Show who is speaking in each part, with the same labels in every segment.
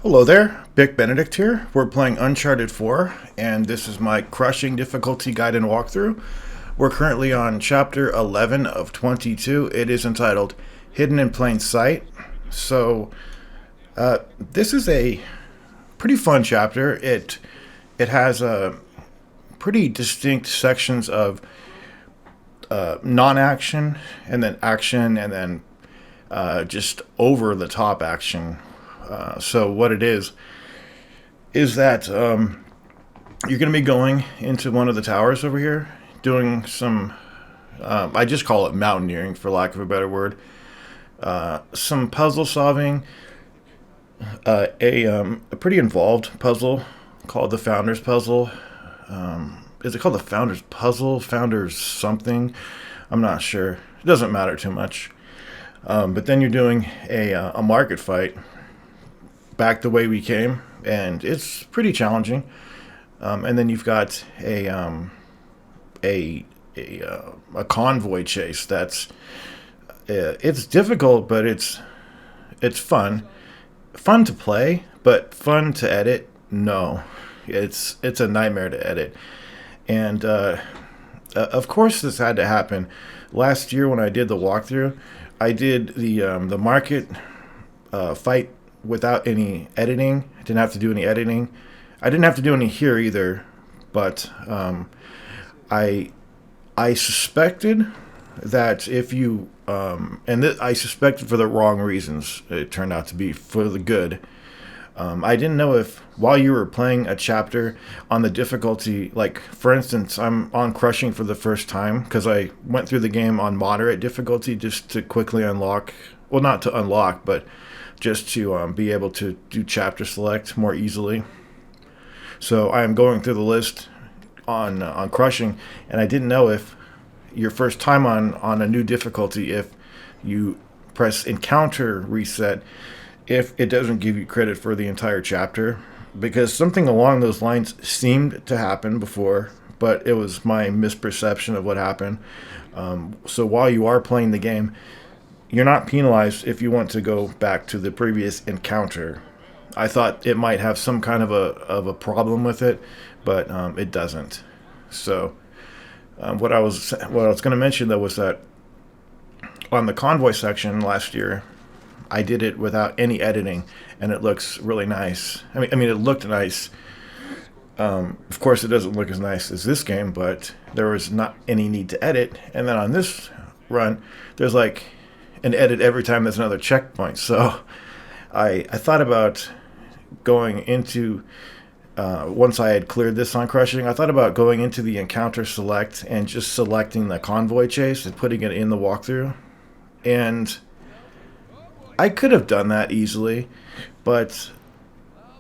Speaker 1: Hello there, Bick Benedict here. We're playing Uncharted 4, and this is my crushing difficulty guide and walkthrough. We're currently on chapter 11 of 22. It is entitled Hidden in Plain Sight. So, this is a pretty fun chapter. It has pretty distinct sections of non-action, and then action, and then just over-the-top action. So what it is that you're going to be going into one of the towers over here, doing some, I just call it mountaineering for lack of a better word, some puzzle solving, a pretty involved puzzle called the Founders Puzzle. Is it called the Founders Puzzle? Founders something? I'm not sure. It doesn't matter too much. But then you're doing a market fight back the way we came, and it's pretty challenging. And then you've got a convoy chase that's it's difficult, but it's fun to play, but fun to edit. No, it's a nightmare to edit. And of course this had to happen. Last year when I did the walkthrough, I did the market fight without any editing. I didn't have to do any editing. I didn't have to do any here either, but I suspected that if you I suspected for the wrong reasons. It turned out to be for the good. I didn't know if while you were playing a chapter on the difficulty, like for instance, I'm on crushing for the first time because I went through the game on moderate difficulty just to quickly unlock, well, not to unlock, but just to be able to do chapter select more easily. So I'm going through the list on crushing, and I didn't know if your first time on a new difficulty, if you press encounter reset, if it doesn't give you credit for the entire chapter, because something along those lines seemed to happen before, but it was my misperception of what happened. So while you are playing the game, you're not penalized if you want to go back to the previous encounter. I thought it might have some kind of a problem with it, but it doesn't. So what I was going to mention though was that on the convoy section last year, I did it without any editing, and it looks really nice. I mean, it looked nice. Of course, it doesn't look as nice as this game, but there was not any need to edit. And then on this run, there's like an edit every time there's another checkpoint. So I thought about going into, once I had cleared this on crushing, I thought about going into the encounter select and just selecting the convoy chase and putting it in the walkthrough. And I could have done that easily, but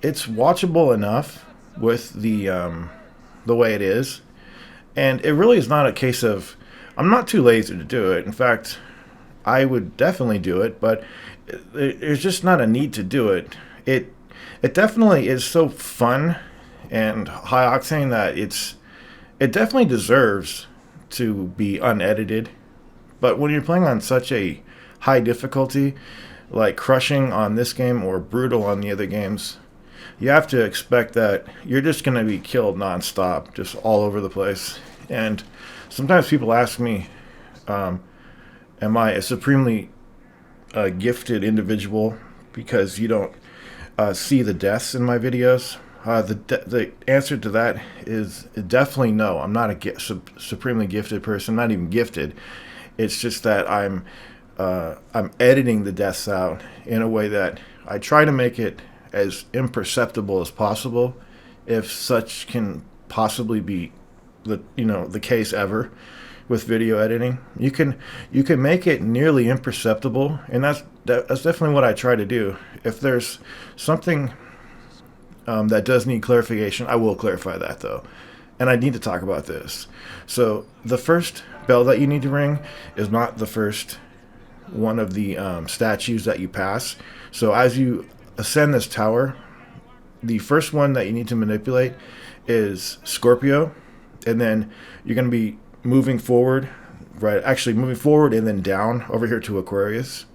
Speaker 1: it's watchable enough with the way it is. And it really is not a case of, I'm not too lazy to do it. In fact, I would definitely do it, but there's just not a need to do it. It definitely is so fun and high octane that it definitely deserves to be unedited. But when you're playing on such a high difficulty, like crushing on this game or brutal on the other games, you have to expect that you're just going to be killed nonstop, just all over the place. And sometimes people ask me, am I a supremely gifted individual because you don't see the deaths in my videos? The answer to that is definitely no. I'm not a supremely gifted person. I'm not even gifted. It's just that I'm editing the deaths out in a way that I try to make it as imperceptible as possible, if such can possibly be the case ever with video editing. You can make it nearly imperceptible, and that's definitely what I try to do. If there's something that does need clarification, I will clarify that though, and I need to talk about this. So the first bell that you need to ring is not the first one of the statues that you pass. So as you ascend this tower, the first one that you need to manipulate is Scorpio, and then you're going to be moving forward, right? Actually, moving forward and then down over here to Aquarius.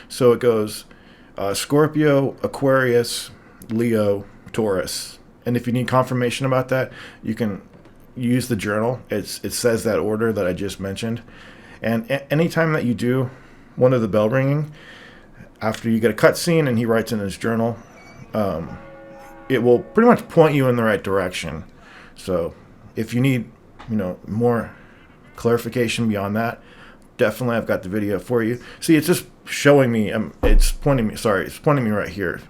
Speaker 1: So it goes Scorpio, Aquarius, Leo, Taurus. And if you need confirmation about that, you can use the journal. It says that order that I just mentioned. And anytime that you do one of the bell ringing, after you get a cutscene and he writes in his journal, it will pretty much point you in the right direction. So if you need, more clarification beyond that, definitely I've got the video for you. See, it's just showing me, it's pointing me right here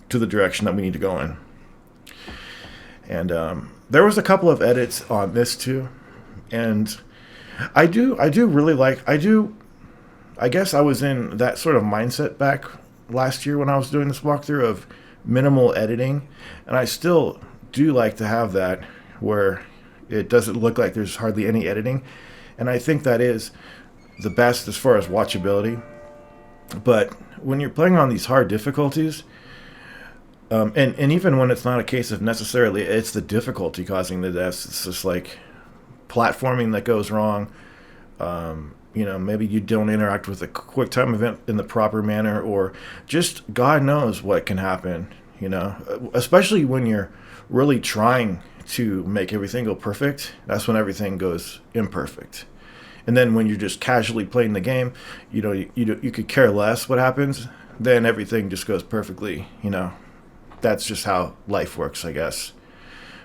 Speaker 1: to the direction that we need to go in. And there was a couple of edits on this too, and I do really like, I guess I was in that sort of mindset back last year when I was doing this walkthrough of minimal editing, and I still do like to have that where it doesn't look like there's hardly any editing, and I think that is the best as far as watchability. But when you're playing on these hard difficulties, and even when it's not a case of necessarily it's the difficulty causing the deaths, it's just like platforming that goes wrong. Maybe you don't interact with a quick time event in the proper manner, or just God knows what can happen, especially when you're really trying to make everything go perfect. That's when everything goes imperfect. And then when you're just casually playing the game, you could care less what happens, then everything just goes perfectly, That's just how life works, I guess.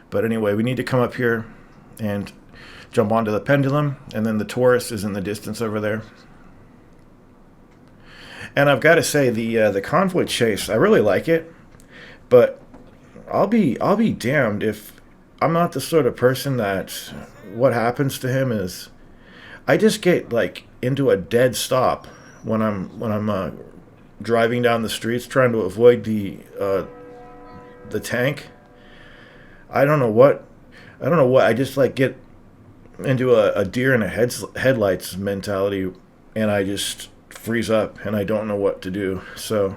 Speaker 1: But anyway, we need to come up here and jump onto the pendulum, and then the Taurus is in the distance over there. And I've got to say, the convoy chase, I really like it, but I'll be damned if I'm not the sort of person that what happens to him is I just get like into a dead stop when I'm driving down the streets trying to avoid the tank. I don't know what. I just like get into a deer in a headlights mentality, and I just freeze up and I don't know what to do. So,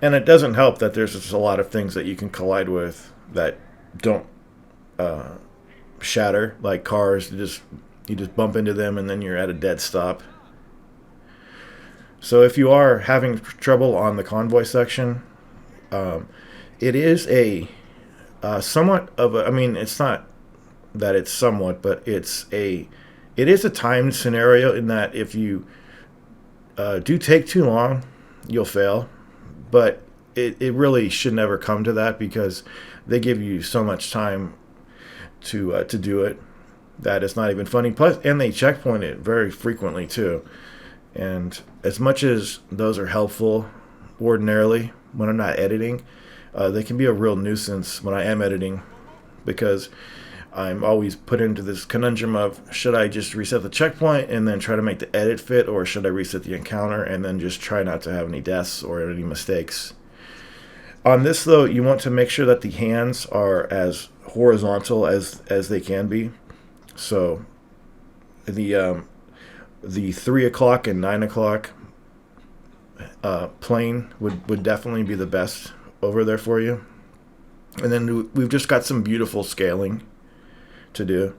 Speaker 1: and it doesn't help that there's just a lot of things that you can collide with that don't shatter, like cars. You just bump into them and then you're at a dead stop. So if you are having trouble on the convoy section, it is a somewhat of a, it's not that it's somewhat, but it is a timed scenario in that if you do take too long, you'll fail. But it really should never come to that, because they give you so much time to do it that it's not even funny. Plus, and they checkpoint it very frequently too. And as much as those are helpful ordinarily when I'm not editing, they can be a real nuisance when I am editing, because I'm always put into this conundrum of, should I just reset the checkpoint and then try to make the edit fit, or should I reset the encounter and then just try not to have any deaths or any mistakes? On this though, you want to make sure that the hands are as horizontal as they can be. So the 3 o'clock and 9 o'clock plane would definitely be the best over there for you. And then we've just got some beautiful scaling to do.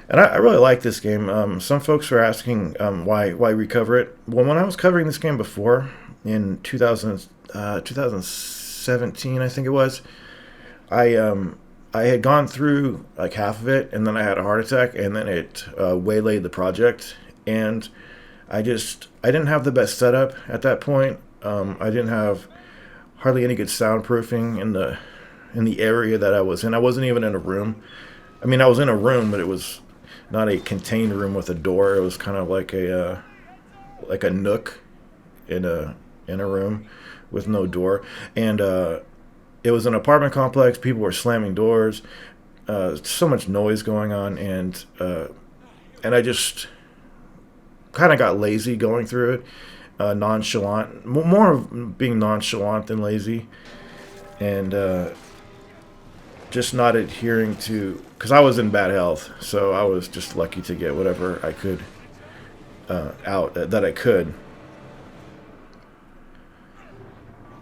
Speaker 1: And I really like this game. Some folks were asking why recover it. Well, when I was covering this game before in 2017, I think it was, I had gone through like half of it, and then I had a heart attack, and then it waylaid the project, and I didn't have the best setup at that point. I didn't have hardly any good soundproofing in the area that I was in. I wasn't even in a room. I mean, I was in a room, but it was not a contained room with a door. It was kind of like a nook in a room with no door, and it was an apartment complex. People were slamming doors, so much noise going on, and I just kind of got lazy going through it, nonchalant, more of being nonchalant than lazy, and just not adhering to, because I was in bad health, so I was just lucky to get whatever I could out that I could.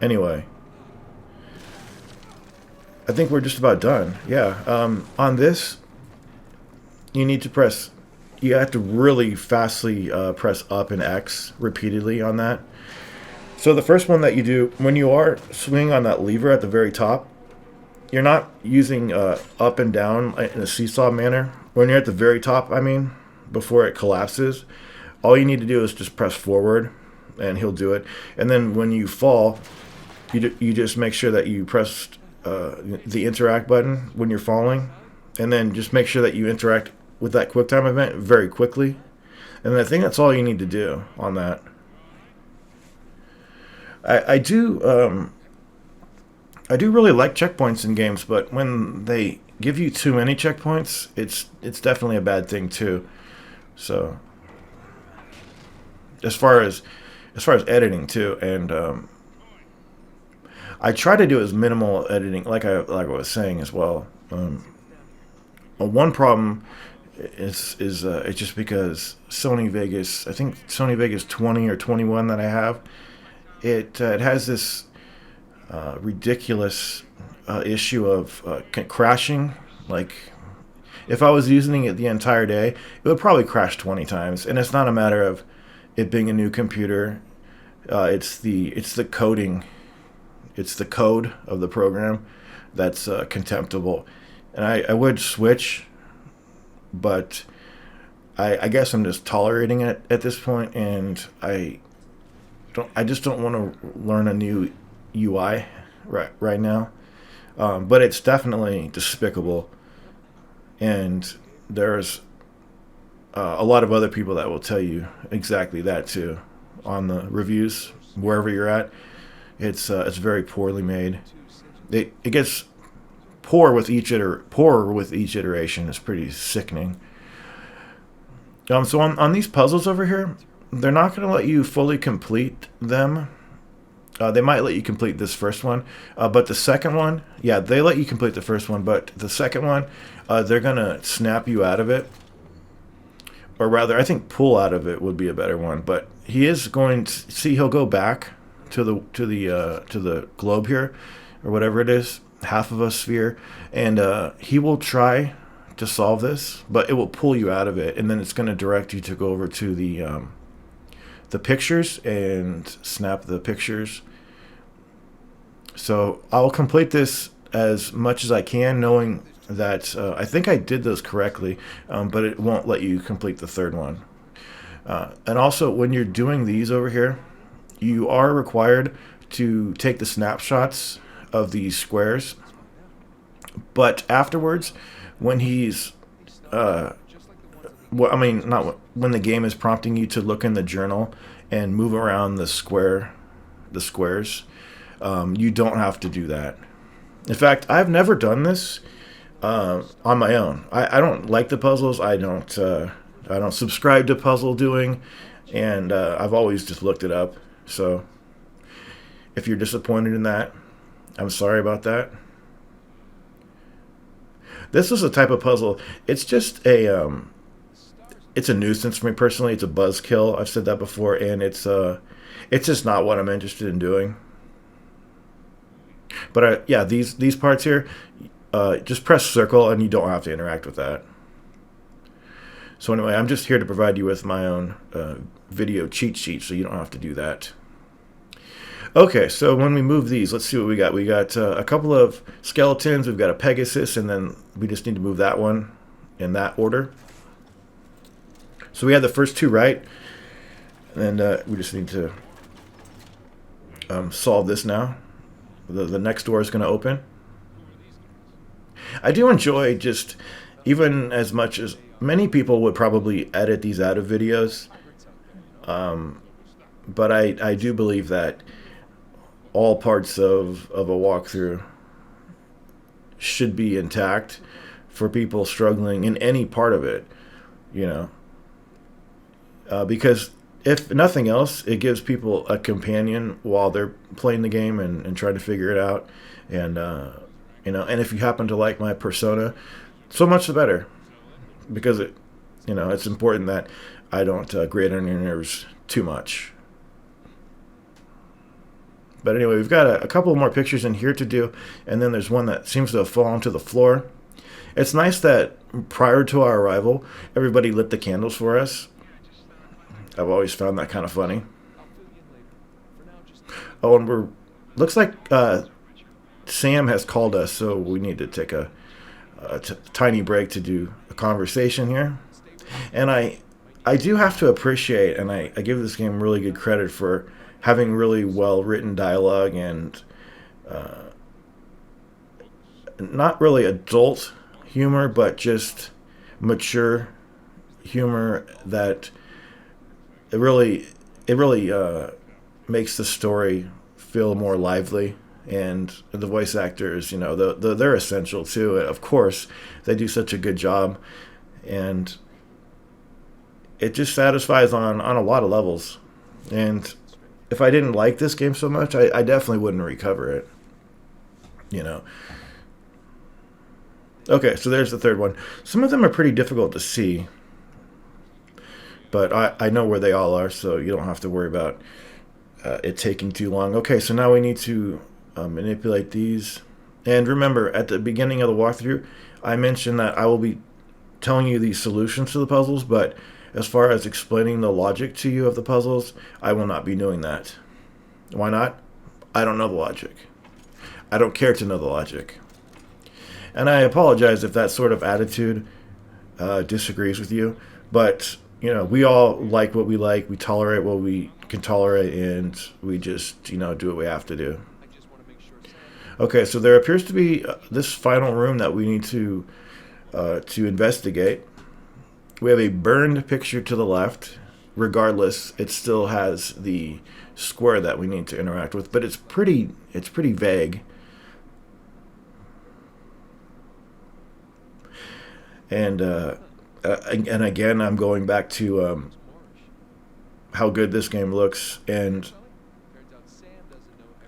Speaker 1: Anyway, I think we're just about done. Yeah. On this, you have to really fastly press up and X repeatedly on that. So the first one that you do when you are swinging on that lever at the very top, you're not using up and down in a seesaw manner. When you're at the very top, I mean, before it collapses, all you need to do is just press forward, and he'll do it. And then when you fall, you just make sure that you press the interact button when you're falling, and then just make sure that you interact with that QuickTime event very quickly. And I think that's all you need to do on that. I do I do really like checkpoints in games, but when they give you too many checkpoints, it's definitely a bad thing too. So as far as editing too, and I try to do as minimal editing, like I was saying as well. One problem is it's just because Sony Vegas, I think Sony Vegas 20 or 21 that I have, it has this ridiculous issue of crashing. Like, if I was using it the entire day, it would probably crash 20 times. And it's not a matter of it being a new computer. It's the coding. It's the code of the program that's contemptible. And I would switch, but I guess I'm just tolerating it at this point, and I just don't want to learn a new UI right now. But it's definitely despicable, and there's a lot of other people that will tell you exactly that too on the reviews wherever you're at. It's very poorly made. It gets poorer with each iteration. It's pretty sickening. So on these puzzles over here, they're not going to let you fully complete them. They might let you complete this first one, but the second one, yeah, they let you complete the first one, but the second one, they're going to snap you out of it. Or rather, I think pull out of it would be a better one. But he is going to see, he'll go back to the globe here, or whatever it is, half of a sphere, and he will try to solve this, but it will pull you out of it, and then it's going to direct you to go over to the pictures and snap the pictures. So I'll complete this as much as I can, knowing that I think I did those correctly, but it won't let you complete the third one. And also, when you're doing these over here, you are required to take the snapshots of these squares, but afterwards, when he's well, I mean, not when the game is prompting you to look in the journal and move around the squares, you don't have to do that. In fact, I've never done this on my own. I don't like the puzzles. I don't subscribe to puzzle doing, and I've always just looked it up. So if you're disappointed in that, I'm sorry about that. This is a type of puzzle. It's just it's a nuisance for me personally. It's a buzzkill. I've said that before, and it's just not what I'm interested in doing. But yeah, these parts here, just press circle, and you don't have to interact with that. So anyway, I'm just here to provide you with my own video cheat sheet, so you don't have to do that. Okay, so when we move these, let's see what we got. We got a couple of skeletons. We've got a Pegasus, and then we just need to move that one in that order. So we had the first two right, and we just need to solve this now. The next door is going to open. I do enjoy just, even as much as many people would probably edit these out of videos, but I do believe that all parts of a walkthrough should be intact for people struggling in any part of it, you know, because if nothing else, it gives people a companion while they're playing the game and trying to figure it out, and you know, and if you happen to like my persona, so much the better, because it's important that I don't grate on your nerves too much. But anyway, we've got a couple more pictures in here to do, and then there's one that seems to have fallen to the floor. It's nice that prior to our arrival, everybody lit the candles for us. I've always found that kind of funny. Oh, and we're looks like Sam has called us, so we need to take a tiny break to do a conversation here. And I do have to appreciate, and I give this game really good credit for having really well written dialogue and not really adult humor, but just mature humor that it really makes the story feel more lively. And the voice actors, they're essential too. Of course, they do such a good job, and it just satisfies on a lot of levels. And if I didn't like this game so much, I definitely wouldn't recover it. You know. Okay, so there's the third one. Some of them are pretty difficult to see, but I know where they all are, so you don't have to worry about it taking too long. Okay, so now we need to manipulate these. And remember, at the beginning of the walkthrough, I mentioned that I will be telling you the solutions to the puzzles, but as far as explaining the logic to you of the puzzles, I will not be doing that. Why not? I don't know the logic. I don't care to know the logic. And I apologize if that sort of attitude disagrees with you, but we all like what we like, we tolerate what we can tolerate, and we just do what we have to do. Okay, so there appears to be this final room that we need to investigate. We have a burned picture to the left. Regardless, it still has the square that we need to interact with, but it's pretty vague. And again, I'm going back to how good this game looks, and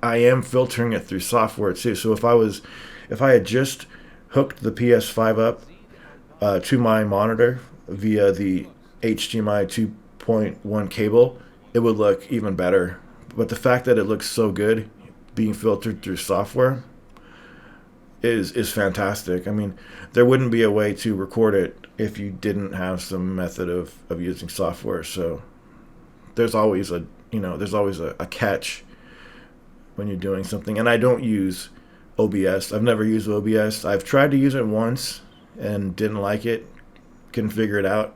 Speaker 1: I am filtering it through software too. So if I had just hooked the PS5 up to my monitor via the HDMI 2.1 cable, it would look even better. But the fact that it looks so good being filtered through software is fantastic. I mean, there wouldn't be a way to record it if you didn't have some method of using software. So there's always a catch when you're doing something. And I don't use OBS. I've never used OBS. I've tried to use it once and didn't like it, couldn't figure it out.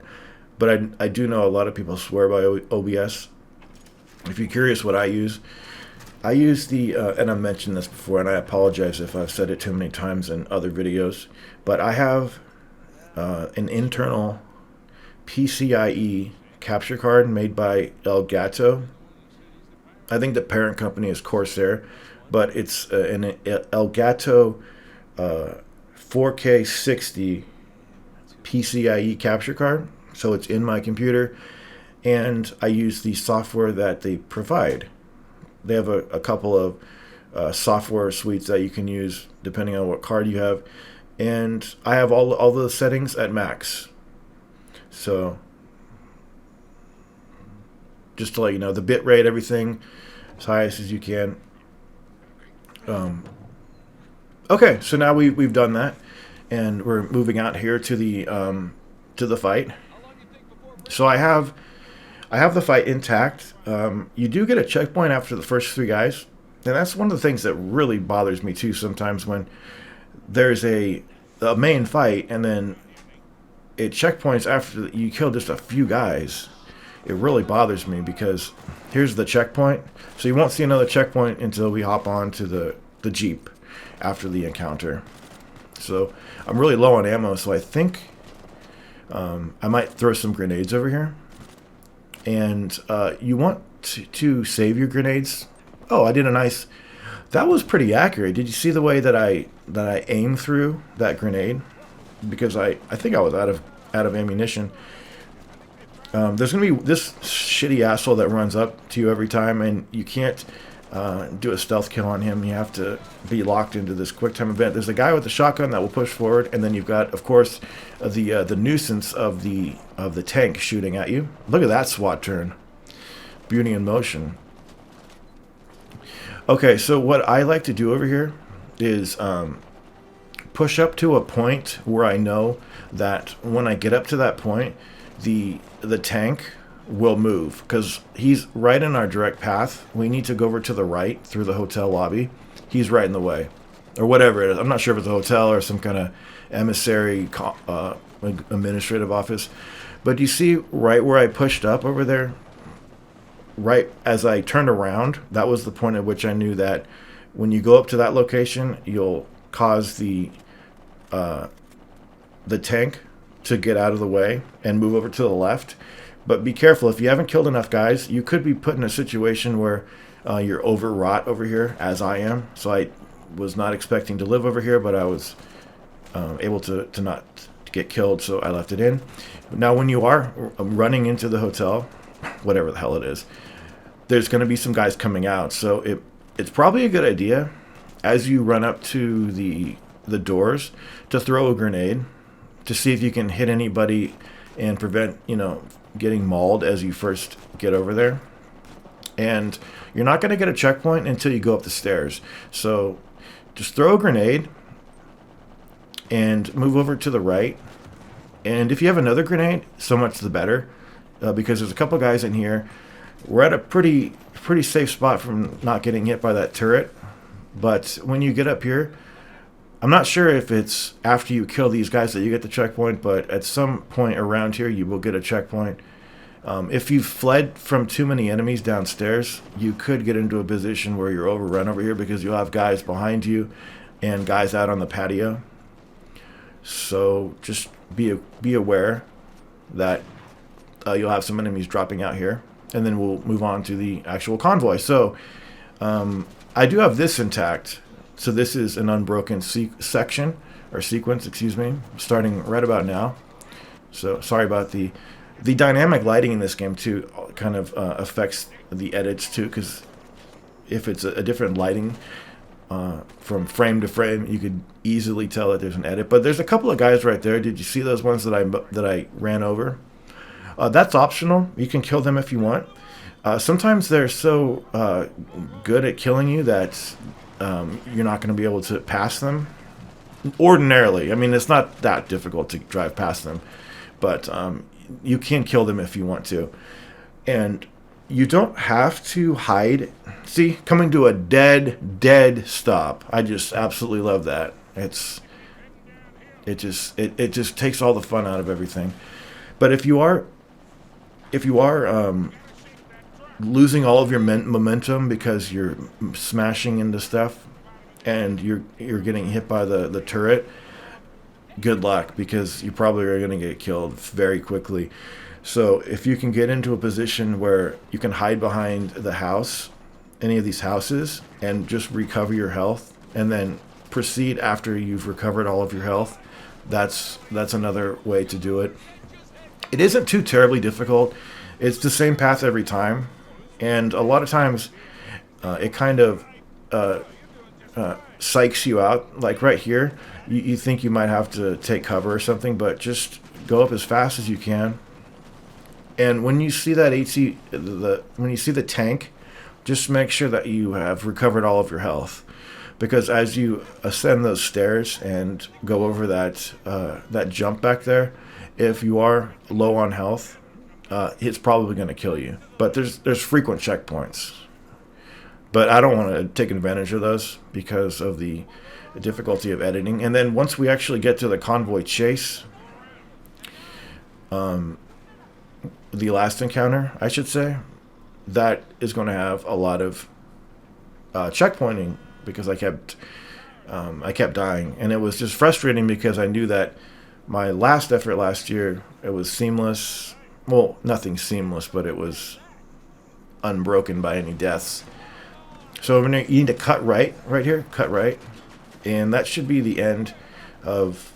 Speaker 1: But I do know a lot of people swear by OBS. If you're curious what I use the, and I've mentioned this before, and I apologize if I've said it too many times in other videos, but I have an internal PCIe capture card made by Elgato. I think the parent company is Corsair, but it's an Elgato 4K 60 PCIe capture card, so it's in my computer, and I use the software that they provide. They have a couple of software suites that you can use depending on what card you have, and I have all the settings at max. So just to let you know, the bit rate, everything as highest as you can. Okay, so now we've done that, and we're moving out here to the fight. So I have the fight intact. You do get a checkpoint after the first three guys, and that's one of the things that really bothers me too sometimes when there's a main fight and then it checkpoints after you kill just a few guys. It really bothers me because here's the checkpoint. So you won't see another checkpoint until we hop on to the Jeep after the encounter. So I'm really low on ammo, so I think I might throw some grenades over here. And you want to save your grenades. Oh, I did a nice... That was pretty accurate. Did you see the way that I aimed through that grenade? Because I think I was out of ammunition. There's going to be this shitty asshole that runs up to you every time, and you can't do a stealth kill on him. You have to be locked into this quick time event. There's a guy with a shotgun that will push forward, and then you've got, of course, the nuisance of the tank shooting at you. Look at that SWAT turn. Beauty in motion. Okay, so what I like to do over here is push up to a point where I know that when I get up to that point, the tank will move because he's right in our direct path. We need to go over to the right through the hotel lobby. He's right in the way, or whatever it is. I'm not sure if it's a hotel or some kind of emissary administrative office. But you see right where I pushed up over there, right as I turned around, that was the point at which I knew that when you go up to that location, you'll cause the tank to get out of the way and move over to the left. But be careful. If you haven't killed enough guys, you could be put in a situation where you're overwrought over here, as I am. So I was not expecting to live over here, but I was able to not get killed, so I left it in. Now, when you are running into the hotel, whatever the hell it is, there's going to be some guys coming out. So it's probably a good idea, as you run up to the doors, to throw a grenade to see if you can hit anybody and prevent, getting mauled as you first get over there. And you're not going to get a checkpoint until you go up the stairs. So just throw a grenade and move over to the right. And if you have another grenade, so much the better, because there's a couple guys in here. We're at a pretty safe spot from not getting hit by that turret. But when you get up here, I'm not sure if it's after you kill these guys that you get the checkpoint, but at some point around here you will get a checkpoint. If you've fled from too many enemies downstairs, you could get into a position where you're overrun over here because you'll have guys behind you and guys out on the patio. So just be aware that you'll have some enemies dropping out here, and then we'll move on to the actual convoy. So I do have this intact. So this is an unbroken section, or sequence, excuse me, starting right about now. So sorry about the dynamic lighting in this game too. Kind of affects the edits too, because if it's a different lighting from frame to frame, you could easily tell that there's an edit. But there's a couple of guys right there. Did you see those ones that I ran over? That's optional. You can kill them if you want. Sometimes they're so good at killing you that you're not going to be able to pass them. Ordinarily, I mean, it's not that difficult to drive past them, but you can kill them if you want to. And you don't have to hide. See, coming to a dead stop. I just absolutely love that. It just takes all the fun out of everything. But if you are losing all of your momentum because you're smashing into stuff and you're getting hit by the turret, good luck, because you probably are going to get killed very quickly. So if you can get into a position where you can hide behind the house, any of these houses, and just recover your health, and then proceed after you've recovered all of your health, that's another way to do it. It isn't too terribly difficult. It's the same path every time, and a lot of times it kind of psychs you out. Like right here, you think you might have to take cover or something, but just go up as fast as you can. And when you see that when you see the tank, just make sure that you have recovered all of your health, because as you ascend those stairs and go over that jump back there, if you are low on health, it's probably going to kill you. But there's frequent checkpoints, but I don't want to take advantage of those because of the difficulty of editing. And then once we actually get to the convoy chase, the last encounter, I should say, that is going to have a lot of checkpointing, because I kept dying, and it was just frustrating because I knew that my last effort last year, it was seamless. Well, nothing seamless, but it was unbroken by any deaths. So you need to cut right here, cut right, and that should be the end of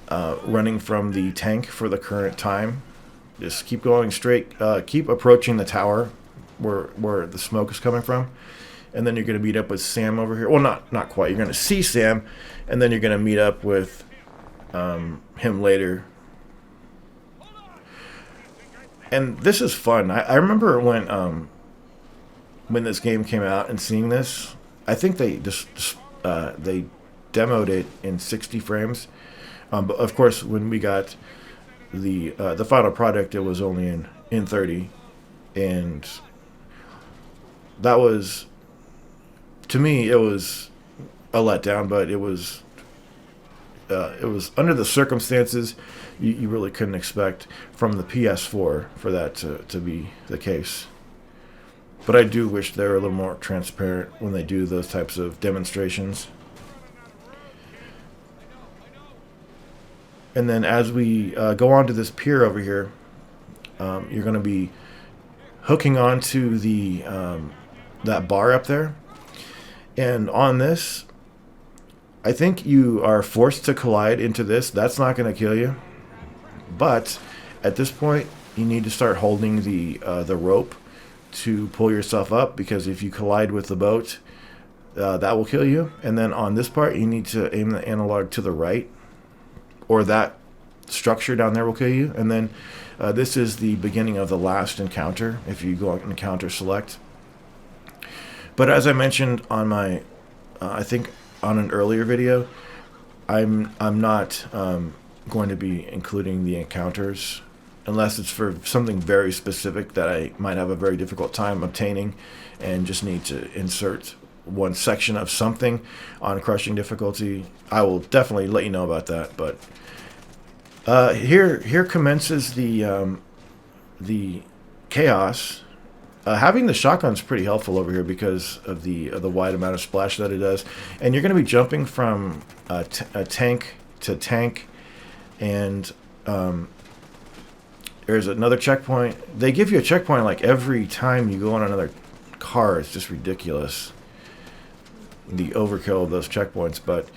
Speaker 1: running from the tank for the current time. Just keep going straight, keep approaching the tower where the smoke is coming from, and then you're going to meet up with Sam over here. Well, not quite. You're going to see Sam, and then you're going to meet up with him later. And this is fun. I remember when this game came out and seeing this. I think they they demoed it in 60 frames. But of course, when we got the final product, it was only in 30, and that was, to me, it was a letdown. But it was under the circumstances, you really couldn't expect from the PS4 for that to be the case. But I do wish they were a little more transparent when they do those types of demonstrations. And then as we go onto this pier over here, you're going to be hooking onto the that bar up there. And on this, I think you are forced to collide into this. That's not going to kill you. But at this point, you need to start holding the rope to pull yourself up, because if you collide with the boat, that will kill you. And then on this part, you need to aim the analog to the right, or that structure down there will kill you. And then this is the beginning of the last encounter if you go on encounter select. But as I mentioned on my, I think on an earlier video, I'm not going to be including the encounters unless it's for something very specific that I might have a very difficult time obtaining and just need to insert one section of something on crushing difficulty. I will definitely let you know about that. But here commences the chaos. Having the shotgun is pretty helpful over here because of the wide amount of splash that it does. And you're going to be jumping from a tank to tank, and there's another checkpoint. They give you a checkpoint like every time you go on another car. It's just ridiculous, the overkill of those checkpoints. But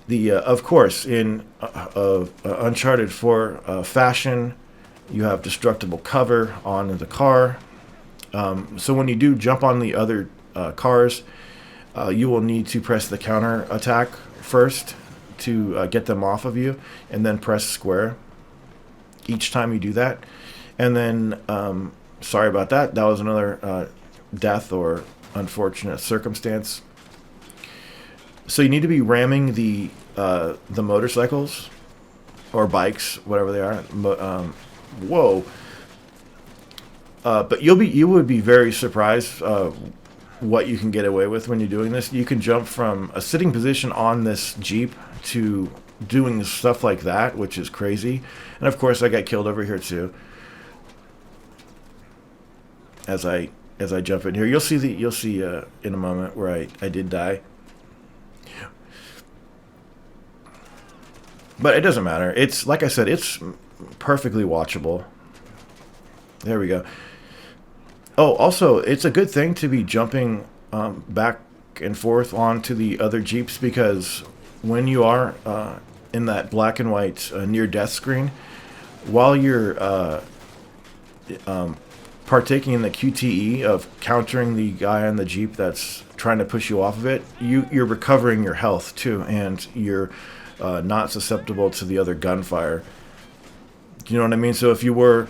Speaker 1: the of course, in Uncharted 4 fashion, you have destructible cover on the car. So when you do jump on the other cars, you will need to press the counter attack first to get them off of you, and then press square each time you do that. And then, sorry about that. That was another death or unfortunate circumstance. So you need to be ramming the motorcycles or bikes, whatever they are. Whoa! But you would be very surprised what you can get away with when you're doing this. You can jump from a sitting position on this Jeep to doing stuff like that, which is crazy. And of course, I got killed over here too. As I jump in here, you'll see in a moment where I did die. But it doesn't matter. It's like I said, it's perfectly watchable. There we go. Oh, also, it's a good thing to be jumping back and forth onto the other Jeeps, because when you are in that black and white near-death screen, while you're partaking in the QTE of countering the guy on the Jeep that's trying to push you off of it, you're recovering your health too, and you're not susceptible to the other gunfire. Do you know what I mean? So if you were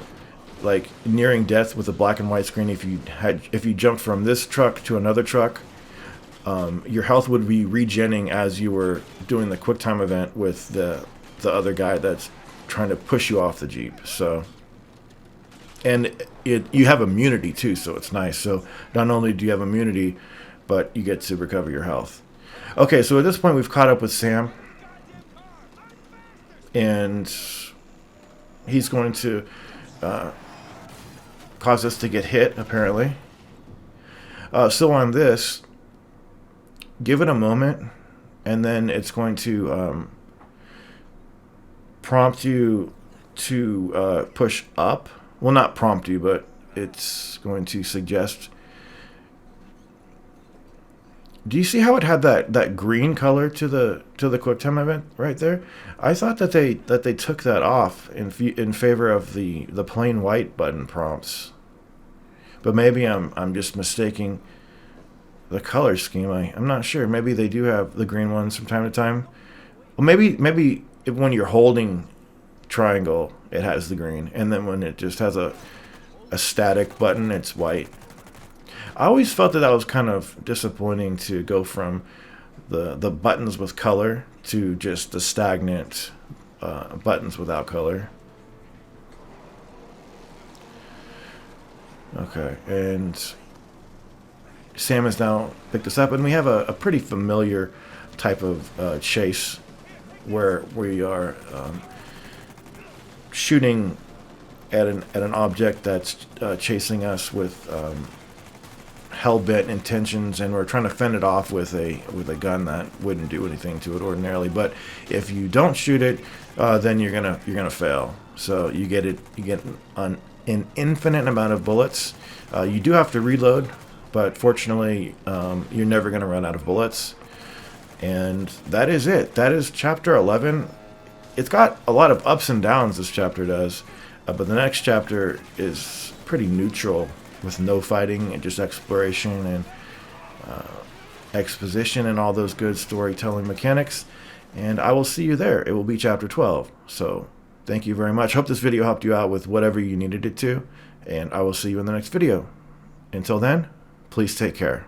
Speaker 1: like nearing death with a black and white screen, if you jumped from this truck to another truck, your health would be regenning as you were doing the quick time event with the other guy that's trying to push you off the Jeep. So, and you have immunity too, so it's nice. So not only do you have immunity, but you get to recover your health. Okay, so at this point we've caught up with Sam, and he's going to cause us to get hit, apparently. So on this, give it a moment, and then it's going to prompt you to push up. Well, not prompt you, but it's going to suggest. Do you see how it had that green color to the QuickTime event right there? I thought that they took that off in favor of the plain white button prompts. But maybe I'm just mistaking the color scheme. I'm not sure. Maybe they do have the green ones from time to time. Well, maybe when you're holding triangle, it has the green, and then when it just has a static button, it's white. I always felt that was kind of disappointing to go from the buttons with color to just the stagnant buttons without color. Okay, and Sam has now picked us up, and we have a pretty familiar type of chase where we are shooting at an object that's chasing us with hell-bent intentions, and we're trying to fend it off with a gun that wouldn't do anything to it ordinarily. But if you don't shoot it, then you're gonna fail. So you get an infinite amount of bullets. You do have to reload, but fortunately, you're never gonna run out of bullets. And that is it. That is chapter 11. It's got a lot of ups and downs, this chapter does, but the next chapter is pretty neutral, with no fighting and just exploration and exposition and all those good storytelling mechanics. And I will see you there. It will be chapter 12. So thank you very much. Hope this video helped you out with whatever you needed it to, and I will see you in the next video. Until then, please take care.